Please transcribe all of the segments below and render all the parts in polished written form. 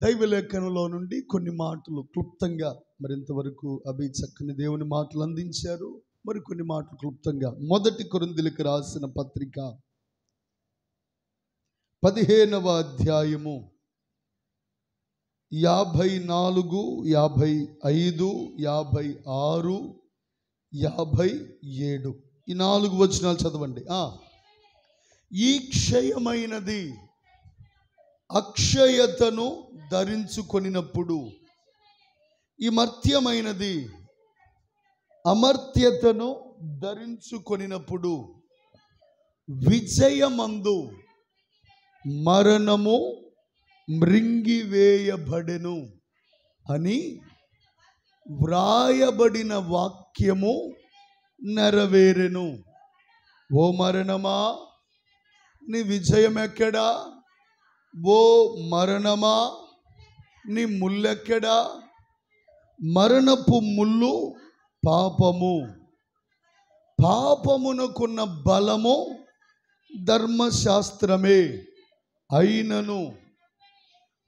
దైవలేఖనంలో నుండి కొన్ని మాటలు క్లుప్తంగా, మరింతవరకు అవి చక్కని దేవుని మాటలు అందించారు. మరి కొన్ని మాటలు క్లుప్తంగా 1 కొరింథీయులకు రాసిన పత్రిక 15వ అధ్యాయము 54, 55, 56, 57 ఈ 4 వచనాలు చదవండి. ఈ క్షయమైనది అక్షయతను ధరించుకొనినప్పుడు, ఈ మర్త్యమైనది అమర్త్యతను ధరించుకొనినప్పుడు విజయమందు మరణము మృంగివేయబడెను అని వ్రాయబడిన వాక్యము నెరవేరెను. ఓ మరణమా, నీ విజయం ఎక్కడా? ఓ మరణమా, నీ ముల్లెక్కడా? మరణపు ముల్లు పాపము, పాపమునకున్న బలము ధర్మశాస్త్రమే. అయినను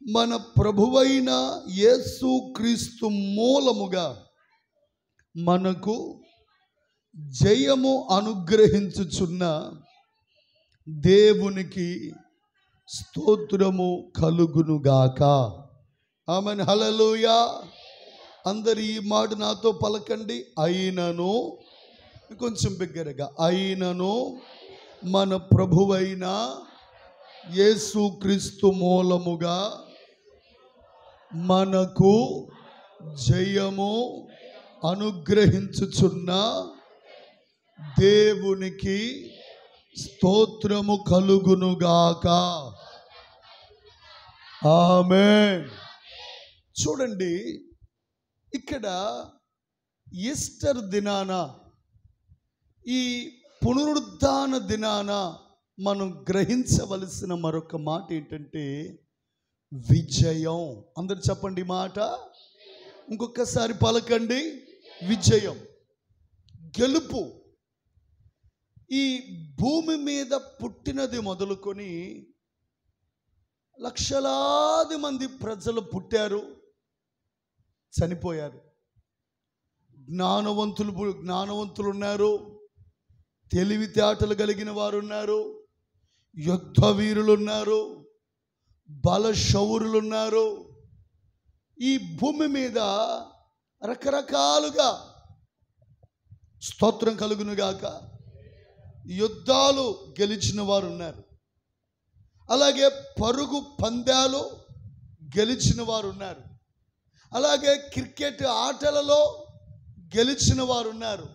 మన ప్రభువైన యేసుక్రీస్తు మూలముగా మనకు జయము అనుగ్రహించుచున్న దేవునికి స్తోత్రము కలుగునుగాక. ఆమేన్, హల్లెలూయా. అందరు ఈ మాట నాతో పలకండి. అయినను, కొంచెం బిగ్గరగా, అయినను మన ప్రభువైన యేసుక్రీస్తు మూలముగా మనకు జయము అనుగ్రహించుచున్న దేవునికి స్తోత్రము కలుగునుగాక. ఆమేన్. చూడండి, ఇక్కడ ఈస్టర్ దినాన, ఈ పునరుద్ధాన దినాన మనం గ్రహించవలసిన మరొక మాట ఏంటంటే విజయం. అందరు చెప్పండి మాట, ఇంకొకసారి పలకండి. విజయం, గెలుపు. ఈ భూమి మీద పుట్టినది మొదలుకొని లక్షలాది మంది ప్రజలు పుట్టారు, చనిపోయారు. జ్ఞానవంతులు ఉన్నారు, తెలివితేటలు కలిగిన వారు ఉన్నారు, యుద్ధ వీరులు ఉన్నారు, బలశౌరులు ఉన్నారు. ఈ భూమి మీద రకరకాలుగా, స్తోత్రం కలుగునుగాక, యుద్ధాలు గెలిచిన వారు ఉన్నారు. అలాగే పరుగు పందాలు గెలిచిన వారు ఉన్నారు. అలాగే క్రికెట్ ఆటలలో గెలిచిన వారు ఉన్నారు.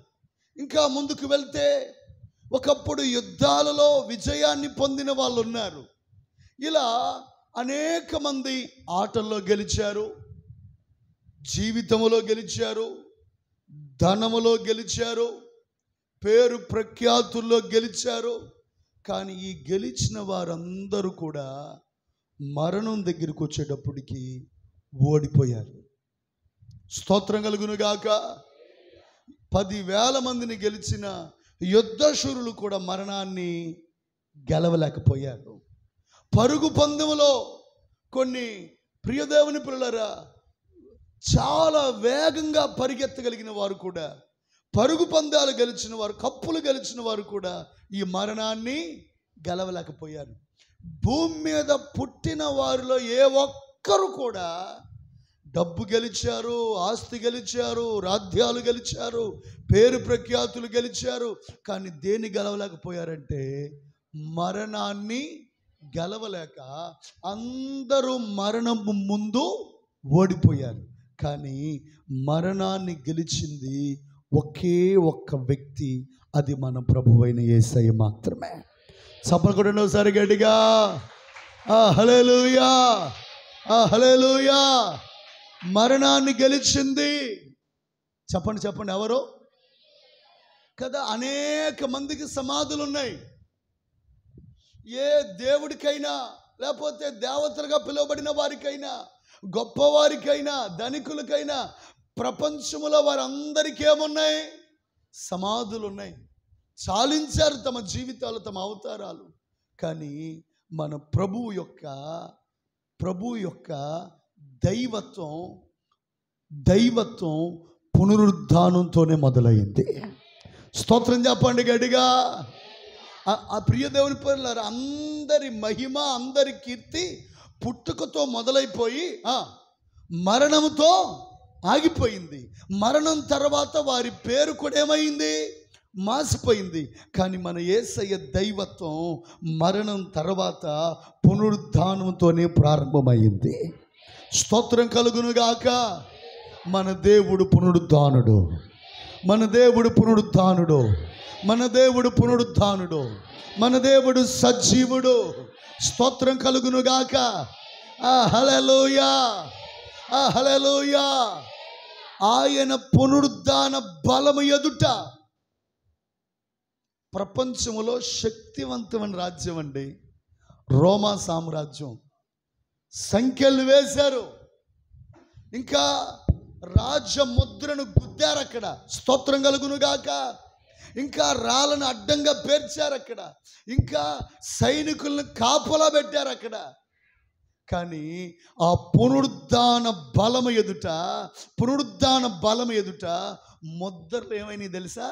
ఇంకా ముందుకు వెళ్తే ఒకప్పుడు యుద్ధాలలో విజయాన్ని పొందిన వాళ్ళు ఉన్నారు. ఇలా అనేక మంది ఆటల్లో గెలిచారు, జీవితంలో గెలిచారు, ధనములో గెలిచారు, పేరు ప్రఖ్యాతుల్లో గెలిచారు. కానీ ఈ గెలిచిన వారందరూ కూడా మరణం దగ్గరికి వచ్చేటప్పటికి ఓడిపోయారు. స్తోత్రం కలుగునుగాక. 10,000 మందిని గెలిచిన యుద్ధశూరులు కూడా మరణాన్ని గెలవలేకపోయారు. పరుగు పందెములో కొన్ని ప్రియదేవుని పిల్లరా చాలా వేగంగా పరిగెత్తగలిగిన వారు కూడా, పరుగు పందాలు గెలిచిన వారు, కప్పులు గెలిచిన వారు కూడా ఈ మరణాన్ని గెలవలేకపోయారు. భూమి మీద పుట్టిన వారిలో ఏ ఒక్కరు కూడా డబ్బు గెలిచారు, ఆస్తి గెలిచారు, రాజ్యాలు గెలిచారు, పేరు ప్రఖ్యాతులు గెలిచారు. కానీ దేన్ని గెలవలేకపోయారంటే మరణాన్ని గెలవలేక అందరూ మరణము ముందు ఓడిపోయారు. కానీ మరణాన్ని గెలిచింది ఒకే ఒక్క వ్యక్తి, అది మన ప్రభువైన యేసయ్య మాత్రమే. చప్పట్లు కొట్టండి ఒకసారి గట్టిగా. హల్లెలూయా, హల్లెలూయా. మరణాన్ని గెలిచింది. చెప్పండి చెప్పండి, ఎవరు కదా? అనేక మందికి సమాధులు ఉన్నాయి. ఏ దేవుడికైనా, లేకపోతే దేవతలుగా పిలువబడిన వారికైనా, గొప్పవారికైనా, ధనికులకైనా, ప్రపంచంలో వారందరికీ ఏమున్నాయి? సమాధులు ఉన్నాయి. చాలించారు తమ జీవితాలు, తమ అవతారాలు. కానీ మన ప్రభు యొక్క దైవత్వం పునరుద్ధానంతోనే మొదలైంది. స్తోత్రం చెప్పండి గట్టిగా. ఆ ప్రియ దేవుని పిల్లలారా, అందరి మహిమ, అందరి కీర్తి పుట్టుకతో మొదలైపోయి మరణంతో ఆగిపోయింది. మరణం తర్వాత వారి పేరు కూడా ఏమైంది? మాసిపోయింది. కానీ మన యేసయ్య దైవత్వం మరణం తర్వాత పునరుద్ధానంతోనే ప్రారంభమైంది. స్తోత్రం కలుగునుగాక. మన దేవుడు పునరుద్ధానుడు, మన దేవుడు పునరుద్ధానుడు, మన దేవుడు పునరుద్ధానుడు, మన దేవుడు సజీవుడు. స్తోత్రం కలుగునుగాక. హల్లెలూయా, హల్లెలూయా. ఆయన పునరుద్ధాన బలము ఎదుట ప్రపంచంలో శక్తివంతమైన రాజ్యం అండి రోమా సామ్రాజ్యం. సంఖ్యలు వేశారు, ఇంకా రాజముద్రను గుద్దారు అక్కడ. స్తోత్రం కలుగునుగాక. ఇంకా రాళ్ళను అడ్డంగా పేర్చారు అక్కడ, ఇంకా సైనికులను కాపలా పెట్టారు అక్కడ. కానీ ఆ పునరుద్ధాన బలము ఎదుట ముద్రలు ఏమైనాయి తెలుసా?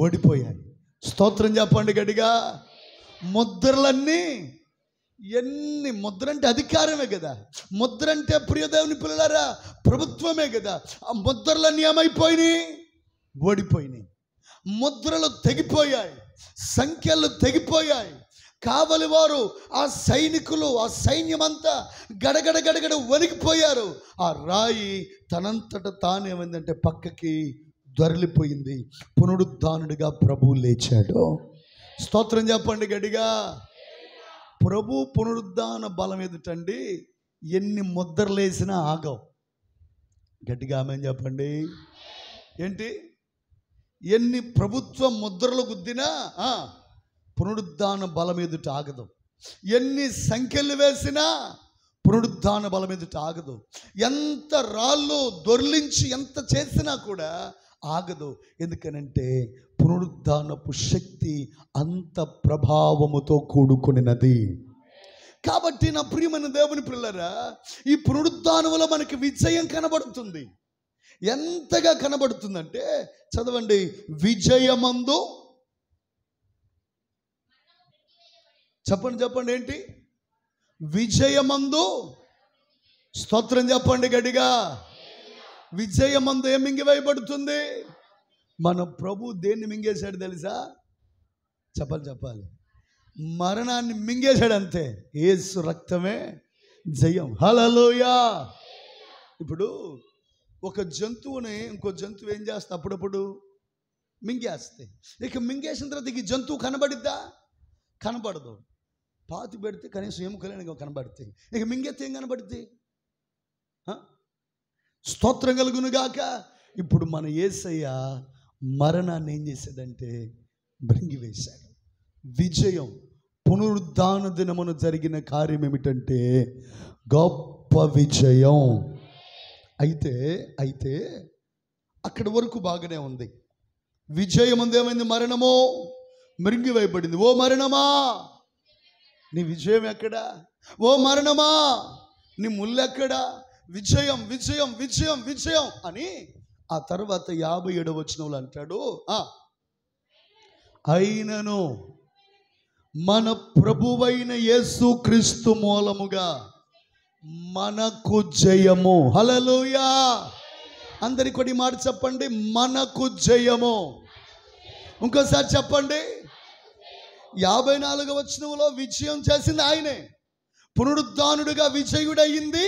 ఓడిపోయాయి. స్తోత్రం చెప్పండి గట్టిగా. ముద్రలన్నీ ఎన్ని ముద్ర అంటే అధికారమే కదా. ముద్ర అంటే ప్రియదేవుని పిల్లలారా ప్రభుత్వమే కదా. ఆ ముద్రలన్నీ ఏమైపోయినాయి? ఓడిపోయినాయి. ముద్రలు తెగిపోయాయి, సంఖ్యలు తెగిపోయాయి. కావలి వారు, ఆ సైనికులు, ఆ సైన్యమంతా గడగడ గడగడ వణికిపోయారు. ఆ రాయి తనంతట తానేమైందంటే పక్కకి దొరలిపోయింది. పునరుద్ధానుడిగా ప్రభువు లేచాడు. స్తోత్రం చెప్పండి గట్టిగా. ప్రభు పునరుద్ధాన బలం ఎదుటండి ఎన్ని ముద్రలు వేసినా ఆగవు. గట్టిగా ఆమేన్ చెప్పండి. ఏంటి? ఎన్ని ప్రభుత్వ ముద్రలు గుద్దినా పునరుద్ధాన బలం ఎదుట ఆగదు. ఎన్ని సంఖ్యలు వేసినా పునరుద్ధాన బలం ఎదుట ఆగదు. ఎంత రాళ్ళు దొర్లించి ఎంత చేసినా కూడా ఆగదు. ఎందుకనంటే పునరుద్ధానపు శక్తి అంత ప్రభావముతో కూడుకున్నది. కాబట్టి నా ప్రియమైన దేవుని పిల్లరా, ఈ పునరుద్ధానములో మనకి విజయం కనబడుతుంది. ఎంతగా కనబడుతుందంటే చదవండి. విజయమందు, చెప్పండి ఏంటి? విజయమందు. స్తోత్రం చెప్పండి గట్టిగా. విజయమందు ఏం మింగివేయబడుతుంది? మన ప్రభు దేన్ని మింగేశాడు తెలుసా? చెప్పాలి. మరణాన్ని మింగేశాడు అంతే. యేసు రక్తమే జయం. హల్లెలూయా. ఇప్పుడు ఒక జంతువుని ఇంకో జంతువు ఏం చేస్తా? అప్పుడప్పుడు మింగేస్తాయి. ఇక మింగేసిన తర్వాత ఈ జంతువు కనబడిద్దా? కనబడదు. పాతి పెడితే కనీసం ఎముకలేని కనబడతాయి. ఇక మింగేస్తే ఏం కనబడుతుంది? స్తోత్రం కలుగునుగాక. ఇప్పుడు మన యేసయ్య మరణాన్ని ఏం చేశాడంటే మృంగివేశాడు. విజయం. పునరుద్ధాన దినమున జరిగిన కార్యం ఏమిటంటే గొప్ప విజయం. అయితే అక్కడి వరకు బాగానే ఉంది. విజయం ఏమైంది? మరణమో మృంగివేయబడింది. ఓ మరణమా, నీ విజయం ఎక్కడా? ఓ మరణమా, నీ ముళ్ళు ఎక్కడా? విజయం విజయం విజయం విజయం అని. ఆ తర్వాత 57వ వచనంలో అంటాడు, అయినను మన ప్రభువైన యేసుక్రీస్తు మూలముగా మనకు జయము. హల్లెలూయా. అందరి కొడి మాట చెప్పండి. మనకు జయము. ఇంకోసారి చెప్పండి. 54వ వచనంలో విజయం చేసింది ఆయనే. పునరుద్ధానుడిగా విజయుడయింది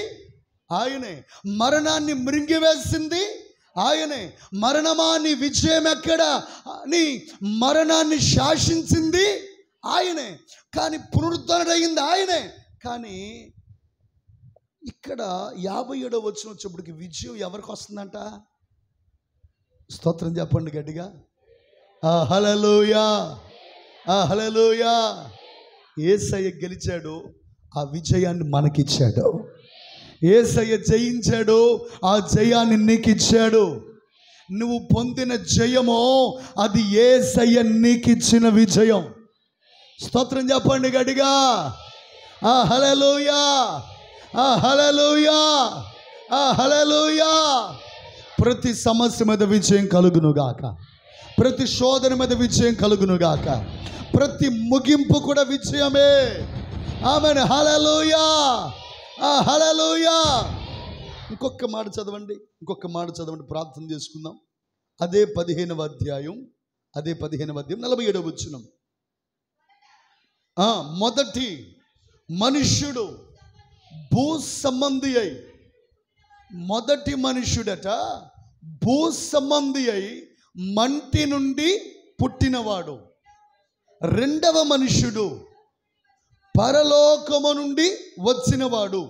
ఆయనే. మరణాన్ని మృంగివేసింది ఆయనే. మరణమా నీ విజయం ఎక్కడా? నీ మరణాన్ని శాసించింది ఆయనే. కానీ పునరుద్ధరణయింది ఆయనే. కానీ ఇక్కడ 57వ వచనం వచ్చేప్పటికి విజయం ఎవరికి వస్తుందంట? స్తోత్రం చెప్పండి గట్టిగా. హల్లెలూయా, హల్లెలూయా. యేసయ్య గెలిచాడు, ఆ విజయాన్ని మనకిచ్చాడు. యేసయ్య జయించాడు, ఆ జయాన్ని నీకు ఇచ్చాడు. నువ్వు పొందిన జయమో అది యేసయ్య నీకిచ్చిన విజయం. స్తోత్రం చెప్పండి గట్టిగా. హల్లెలూయా. హల్లెలూయా, హల్లెలూయా. ప్రతి సమస్య మీద విజయం కలుగునుగాక, ప్రతి శోధన మీద విజయం కలుగునుగాక, ప్రతి ముగింపు కూడా విజయమే. ఆమేన్. హల్లెలూయా, హల్లెలూయా. ఇంకొక మాట చదవండి, ప్రార్థన చేసుకుందాం. అదే 15వ అధ్యాయం 47వ వచనం. మొదటి మనుష్యుడు భూ సంబంధి అయి, మొదటి మనుష్యుడట భూ సంబంధి అయి మంటి నుండి పుట్టినవాడు. రెండవ మనుష్యుడు పరలోకము నుండి వచ్చినవాడు.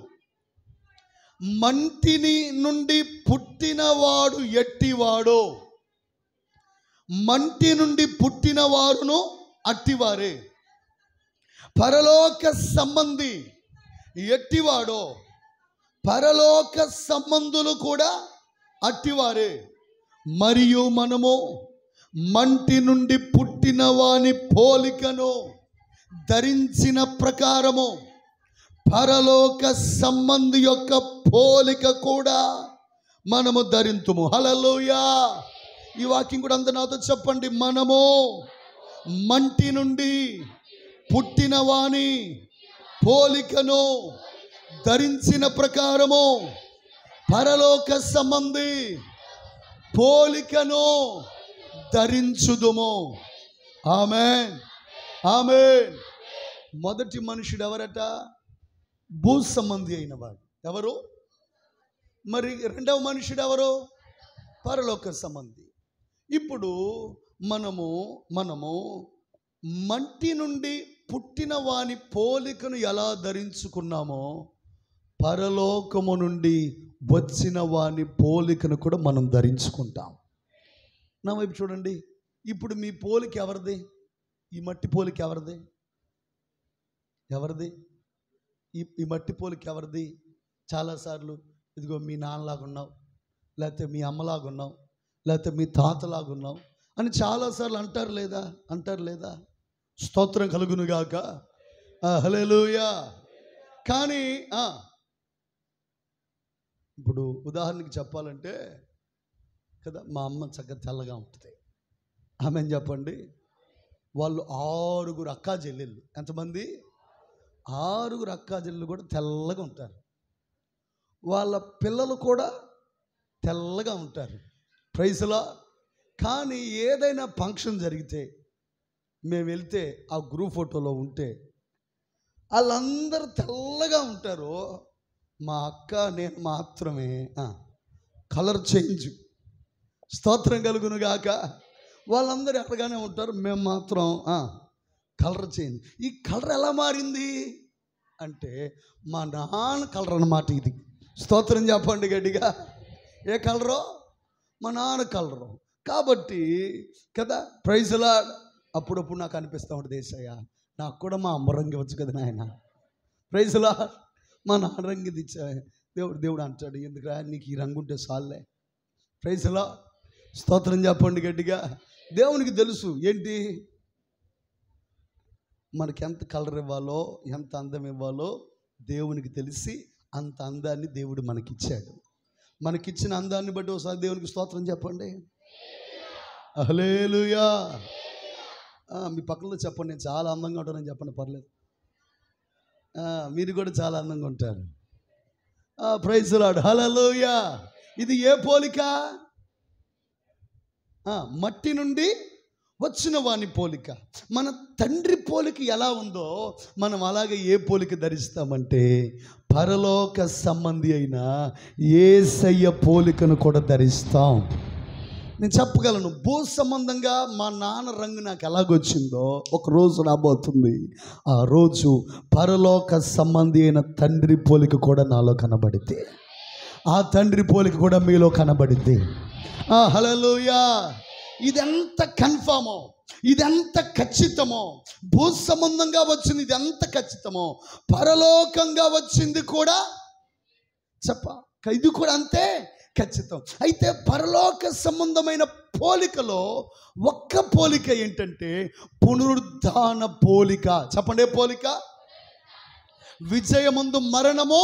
మంటిని నుండి పుట్టినవాడు ఎట్టివాడో, మంటి నుండి పుట్టిన వారును అట్టివారే. పరలోక సంబంధి ఎట్టివాడో, పరలోక సంబంధులు కూడా అట్టివారే. మరియు మనము మంటి నుండి పుట్టిన వాని పోలికను ధరించిన ప్రకారము పరలోక సంబంధి యొక్క పోలిక కూడా మనము ధరింతుము. హల్లెలూయా. ఈ వాక్యం కూడా అందరూ నాతో చెప్పండి. మనము మంటి నుండి పుట్టిన వాని పోలికను ధరించిన ప్రకారము పరలోక సంబంధి పోలికను ధరించుదుము. ఆమేన్, ఆమేన్. మొదటి మనుషుడు ఎవరట? భూ సంబంధి అయిన వాడు. ఎవరు? మరి రెండవ మనుషుడు ఎవరు? పరలోక సంబంధి. ఇప్పుడు మనము మంటి నుండి పుట్టిన వాని పోలికను ఎలా ధరించుకున్నామో, పరలోకము నుండి వచ్చిన వాని పోలికను కూడా మనం ధరించుకుంటాం. నా వైపు చూడండి. ఇప్పుడు మీ పోలిక ఎవరిది? ఈ మట్టి పోలిక ఎవరిది? ఈ మట్టి పోలిక ఎవరిది? చాలాసార్లు ఇదిగో మీ నాన్నలాగా ఉన్నావు, లేకపోతే మీ అమ్మలాగా ఉన్నావు, లేకపోతే మీ తాతలాగా ఉన్నావు అని చాలాసార్లు అంటారు లేదా? స్తోత్రం కలుగునుగాక. హల్లెలూయా. కానీ ఇప్పుడు ఉదాహరణకి చెప్పాలంటే కదా, మా అమ్మ చక్కగా తెల్లగా ఉంటుంది. ఆమెను చెప్పండి. వాళ్ళు 6 అక్కా చెల్లెళ్ళు. ఎంతమంది? 6 అక్కా చెల్లెళ్ళు కూడా తెల్లగా ఉంటారు. వాళ్ళ పిల్లలు కూడా తెల్లగా ఉంటారు. ప్రైజ్లా. కానీ ఏదైనా ఫంక్షన్ జరిగితే మేము వెళ్తే ఆ గ్రూప్ ఫోటోలో ఉంటే వాళ్ళందరూ తెల్లగా ఉంటారు. మా అక్క నేను మాత్రమే కలర్ చేంజ్. స్తోత్రం కలుగునుగాక. వాళ్ళందరూ ఎక్కడగానే ఉంటారు, మేము మాత్రం కలర్ చేంజ్. ఈ కలర్ ఎలా మారింది అంటే మా నాన్న కలర్ అన్నమాట ఇది. స్తోత్రం చెప్పండి గట్టిగా. ఏ కలరో? మా నాన్న కలరు. కాబట్టి కదా, ప్రైజ్లా. అప్పుడప్పుడు నాకు అనిపిస్తూ ఉంటుంది, యేసయ్య నాకు కూడా మా అమ్మ రంగు ఇవ్వచ్చు కదా నాయన. ప్రైజ్లా. మా నాన్న రంగు ఇచ్చా. దేవుడు అంటాడు, ఎందుకురా నీకు ఈ రంగు ఉంటే చాలే. ప్రైజ్లా. స్తోత్రం చెప్పండి గట్టిగా. దేవునికి తెలుసు ఏంటి మనకి ఎంత కలర్ ఇవ్వాలో, ఎంత అందం ఇవ్వాలో దేవునికి తెలిసి అంత అందాన్ని దేవుడు మనకిచ్చాడు. మనకిచ్చిన అందాన్ని బట్టి ఒకసారి దేవునికి స్తోత్రం చెప్పండి. హల్లెలూయా. మీ పక్కనలో చెప్పండి, నేను చాలా అందంగా ఉంటానని చెప్పండి, పర్లేదు. మీరు కూడా చాలా అందంగా ఉంటారు. Praise lord. హల్లెలూయా. ఇది ఏ పోలిక? మట్టి నుండి వచ్చిన వాని పోలిక. మన తండ్రి పోలిక ఎలా ఉందో మనం అలాగే ఏ పోలిక ధరిస్తామంటే పరలోక సంబంధి అయిన యేసయ్య పోలికను కూడా ధరిస్తాం. నేను చెప్పగలను, భూ సంబంధంగా మా నాన్న రంగు నాకు ఎలాగొచ్చిందో ఒక రోజు రాబోతుంది. ఆ రోజు పరలోక సంబంధి అయిన తండ్రి పోలిక కూడా నాలో కనబడితే, ఆ తండ్రి పోలిక కూడా మీలో కనబడితే. హల్లెలూయా. ఇదెంత కన్ఫామో, ఇదెంత ఖచ్చితమో. భూ సంబంధంగా వచ్చింది ఇది ఎంత ఖచ్చితమో, పరలోకంగా వచ్చింది కూడా ఇది కూడా అంతే ఖచ్చితం. అయితే పరలోక సంబంధమైన పోలికలో ఒక్క పోలిక ఏంటంటే పునరుద్ధాన పోలిక. చెప్పండి, పోలిక. విజయమందు మరణము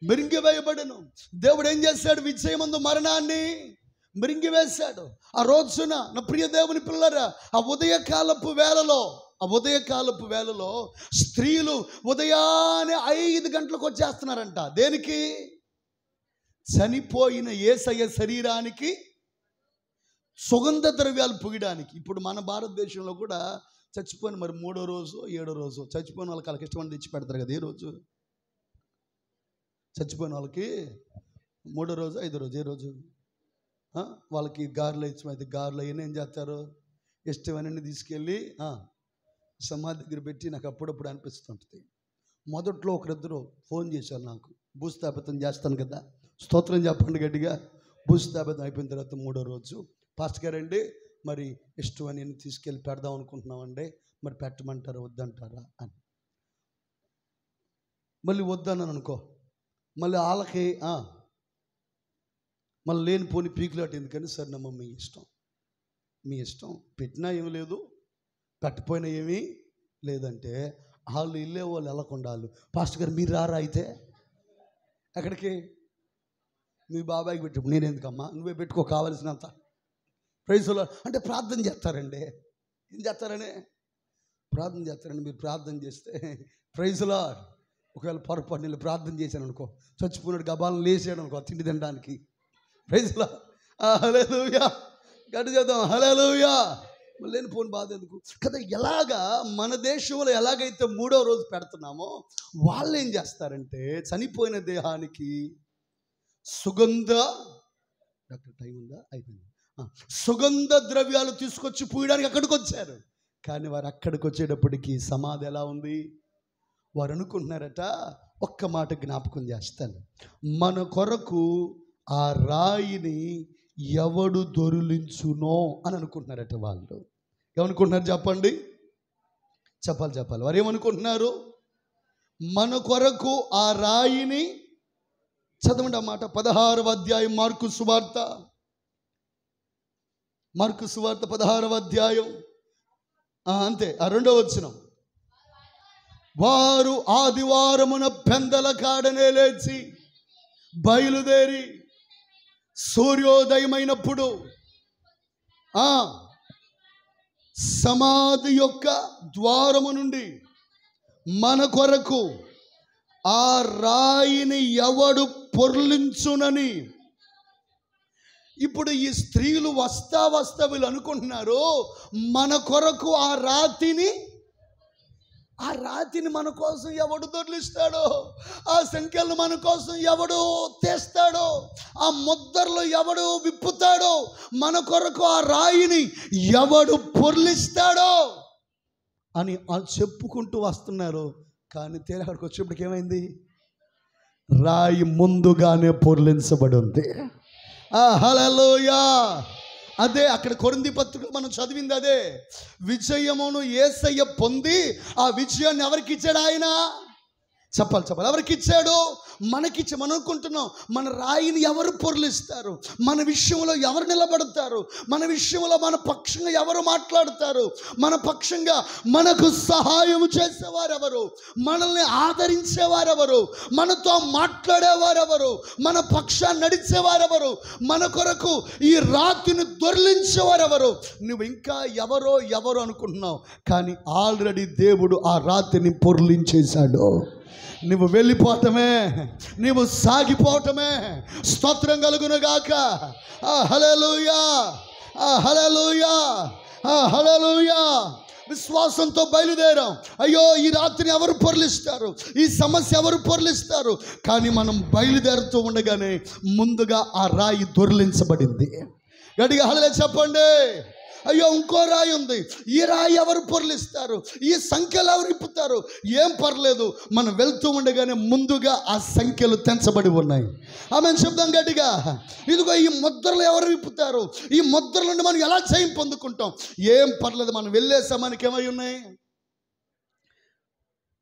మిరింగివేయబడెను. దేవుడు ఏం చేశాడు? విజయమందు మరణాన్ని మిరింగివేశాడు. ఆ రోజున నా ప్రియ దేవుని పిల్లరా, ఆ ఉదయకాలపు వేళలో స్త్రీలు ఉదయాన్నే 5 గంటలకు వచ్చేస్తున్నారంట. దేనికి? చనిపోయిన యేసయ్య శరీరానికి సుగంధ ద్రవ్యాలు పొగడానికి. ఇప్పుడు మన భారతదేశంలో కూడా చచ్చిపోయిన మరి 3వ రోజు 7వ రోజు చచ్చిపోయిన వాళ్ళకి వాళ్ళకి ఇష్టమని తెచ్చి పెడతారు కదా. ఏ రోజు చచ్చిపోయిన వాళ్ళకి? 3వ రోజు 5వ రోజు. ఏ రోజు? వాళ్ళకి గారెలు ఇష్టమైతే గారెలు అవన్నీ ఏం చేస్తారు? ఇష్టమని తీసుకెళ్ళి సమాధి దగ్గర పెట్టి నాకు అప్పుడప్పుడు అనిపిస్తుంటుంది. మొదట్లో ఒకరిద్దరు ఫోన్ చేశారు నాకు, భూస్థాపితం చేస్తాను కదా, స్తోత్రం చెప్పండి గట్టిగా. భూస్థాపితం అయిపోయిన తర్వాత 3వ రోజు, పాస్టర్ గారండి మరి ఇష్టమని తీసుకెళ్ళి పెడదాం అనుకుంటున్నామండి, మరి పెట్టమంటారా వద్దంటారా అని. మళ్ళీ వద్దన్నాను అనుకో, మళ్ళీ వాళ్ళకి మళ్ళీ లేని పోని పీకులాట ఎందుకని, సరేనమ్మ మీ ఇష్టం పెట్టినా ఏమి లేదు, పెట్టపోయినా ఏమీ లేదంటే వాళ్ళు ఇల్లే వాళ్ళు వెళ్ళకుండాలు. పాస్టర్ గారు మీరు రారా అయితే ఎక్కడికి? మీ బాబాయికి పెట్టు. నేను ఎందుకమ్మా, నువ్వే పెట్టుకో కావలసినంత. ప్రైజ్ ది లార్డ్ అంటే ప్రార్థన చేస్తారండి. ఏం చేస్తారని? ప్రార్థన చేస్తారండి. మీరు ప్రార్థన చేస్తే ప్రైజ్ ది లార్డ్, ఒకవేళ పొరపాటు నేను ప్రార్థన చేశాను అనుకో, చచ్చిపోయినాడు గబాలను లేచాడు అనుకో తిండి తినడానికి. ప్రైజ్ ది లార్డ్, హల్లెలూయా, గట్టి చేద్దాం, హల్లెలూయా. లేని పోని బాధ ఎందుకు కదా. ఎలాగా మన దేశంలో ఎలాగైతే 3వ రోజు పెడుతున్నామో, వాళ్ళు ఏం చేస్తారంటే చనిపోయిన దేహానికి డాక్టర్ టైం ఉందా? అయిపోయింది. సుగంధ ద్రవ్యాలు తీసుకొచ్చి పూయడానికి అక్కడికి వచ్చారు. కానీ వారు అక్కడికి వచ్చేటప్పటికి సమాధి ఎలా ఉంది? వారు అనుకుంటున్నారట, ఒక్క మాట జ్ఞాపకం చేస్తాను, మన కొరకు ఆ రాయిని ఎవడు దొరిలించునో అని అనుకుంటున్నారట. వాళ్ళు ఏమనుకుంటున్నారు చెప్పండి? చెప్పాలి. వారు ఏమనుకుంటున్నారు? మన కొరకు ఆ రాయిని, చదవండి ఆ మాట, 16వ అధ్యాయం మార్కు సువార్త 16వ అధ్యాయం అంతే 2వ వచనం. వారు ఆదివారమున పెందల కాడనే లేచి బయలుదేరి సూర్యోదయమైనప్పుడు సమాధి యొక్క ద్వారము నుండి మన కొరకు ఆ రాయిని ఎవడు పొర్లించునని. ఇప్పుడు ఈ స్త్రీలు వస్తా వీళ్ళు అనుకుంటున్నారు, మన కొరకు ఆ రాతిని మన కోసం ఎవడు దొర్లిస్తాడో, ఆ సంఖ్యలను మన కోసం ఎవడు తెస్తాడో, ఆ ముద్దర్లు ఎవడు విప్పుతాడో, మన కొరకు ఆ రాయిని ఎవడు పొర్లిస్తాడో అని చెప్పుకుంటూ వస్తున్నారు. కానీ తీరా అక్కడికి వచ్చేప్పటికి ఏమైంది? రాయి ముందుగానే పొర్లించబడి ఉంది. హల్లెలూయా. అదే అక్కడ కొరింథీ పత్రిక మనం చదివింది అదే. విజయమును యేసయ్య పొంది ఆ విజయాన్ని ఎవరికి ఇచ్చాడు? ఆయన చెప్పాలి. ఎవరికి ఇచ్చాడు? మనకిచ్చి. మనం అనుకుంటున్నాం మన రాయిని ఎవరు పొర్లిస్తారు, మన విషయంలో ఎవరు నిలబడతారు, మన విషయంలో మన పక్షంగా ఎవరు మాట్లాడతారు, మన పక్షంగా మనకు సహాయం చేసేవారెవరు, మనల్ని ఆదరించేవారెవరు, మనతో మాట్లాడేవారెవరు, మన పక్షాన్ని నడిచేవారెవరు, మన కొరకు ఈ రాతిని దొర్లించేవారెవరు. నువ్వు ఇంకా ఎవరో అనుకుంటున్నావు, కానీ ఆల్రెడీ దేవుడు ఆ రాతిని పొర్లించేశాడు. నువ్వు వెళ్ళిపోవటమే, నువ్వు సాగిపోవటమే. స్తోత్రం కలుగునుగాక. హల్లెలూయా, హల్లెలూయా, హల్లెలూయా. విశ్వాసంతో బయలుదేరాం. అయ్యో ఈ రాత్రిని ఎవరు పొర్లిస్తారు, ఈ సమస్య ఎవరు పొర్లిస్తారు, కానీ మనం బయలుదేరుతూ ఉండగానే ముందుగా ఆ రాయి దొర్లించబడింది. గట్టిగా హల్లెలూయా చెప్పండి. అయ్యో ఇంకో రాయి ఉంది, ఈ రాయి ఎవరు పొర్లిస్తారు, ఈ సంఖ్యలు ఎవరు ఇప్పుతారు, ఏం పర్లేదు, మనం వెళ్తూ ఉండగానే ముందుగా ఆ సంఖ్యలు తెంచబడి ఉన్నాయి. ఆమె శబ్దం గట్టిగా. ఇదిగో ఈ ముద్రలు ఎవరు విప్పుతారు, ఈ ముద్రల నుండి మనం ఎలా జయం పొందుకుంటాం, ఏం పర్లేదు, మనం వెళ్ళేసా మనకి ఏమై ఉన్నాయి.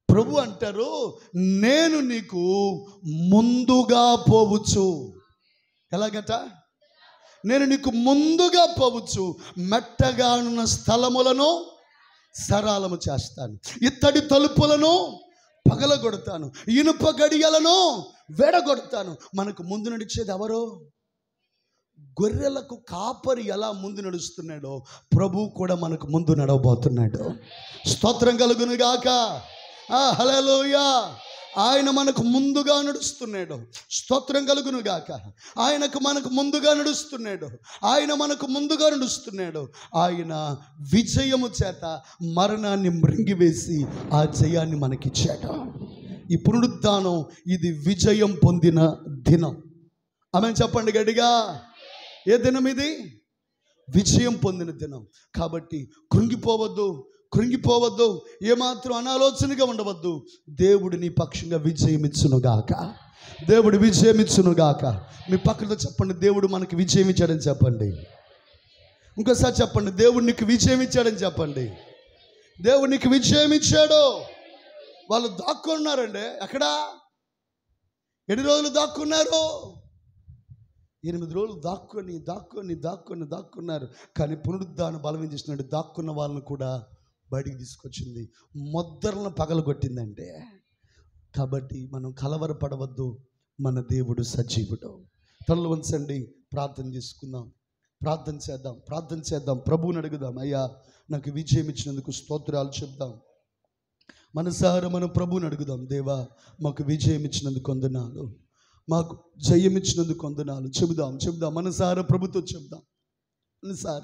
ప్రభు అంటారు, నేను నీకు ముందుగా పోవచ్చు. ఎలాగట? నేను నీకు ముందుగా పోవచ్చు, మెట్టగా ఉన్న స్థలములను సరాలము చేస్తాను, ఇత్తడి తలుపులను పగలగొడతాను, ఇనుప గడియలను వెడగొడతాను. మనకు ముందు నడిచేది ఎవరు? గొర్రెలకు కాపరి ఎలా ముందు నడుస్తున్నాడో ప్రభు కూడా మనకు ముందు నడవబోతున్నాడు. స్తోత్రం కలుగును గాక. హల్లెలూయా. ఆయన మనకు ముందుగా నడుస్తున్నాడు. స్తోత్రం కలుగును గాక. మనకు ముందుగా నడుస్తున్నాడు. ఆయన మనకు ముందుగా నడుస్తున్నాడు. ఆయన విజయము చేత మరణాన్ని మృంగివేసి ఆ జయాన్ని మనకిచ్చాడు. ఈ పునరుద్ధానం ఇది విజయం పొందిన దినం. ఆమె చెప్పండి గట్టిగా. ఏ దినం ఇది? విజయం పొందిన దినం. కాబట్టి కృంగిపోవద్దు, ఏమాత్రం అనాలోచనగా ఉండవద్దు. దేవుడు నీ పక్షంగా విజయం ఇచ్చునుగాక. దేవుడు విజయం ఇచ్చునుగాక. మీ పక్కన చెప్పండి, దేవుడు మనకి విజయం ఇచ్చాడని చెప్పండి. ఇంకోసారి చెప్పండి, దేవుడు నీకు విజయం ఇచ్చాడని చెప్పండి. దేవుడు నీకు విజయం ఇచ్చాడు. వాళ్ళు దాక్కున్నారండి. ఎక్కడా? ఎన్ని రోజులు దాక్కున్నారు? 8 రోజులు దాక్కున్నారు. కానీ పునరుద్ధాన బలం ఏం చేస్తున్నాడు? దాక్కున్న వాళ్ళని కూడా బయటికి తీసుకొచ్చింది, మొద్దలను పగలగొట్టిందంటే. కాబట్టి మనం కలవరపడవద్దు. మన దేవుడు సజీవుడు. తలలు వంచండి, ప్రార్థన చేసుకుందాం. ప్రార్థన చేద్దాం. ప్రభువుని అడుగుదాం. అయ్యా, నాకు విజయం ఇచ్చినందుకు స్తోత్రాలు చెప్దాం. మనసారా మనం ప్రభువుని అడుగుదాం. దేవా, మాకు విజయం ఇచ్చినందుకు వందనాలు, మాకు జయం ఇచ్చినందుకు వందనాలు చెబుదాం. మనసారా ప్రభుతో చెబుదాం. మనసారా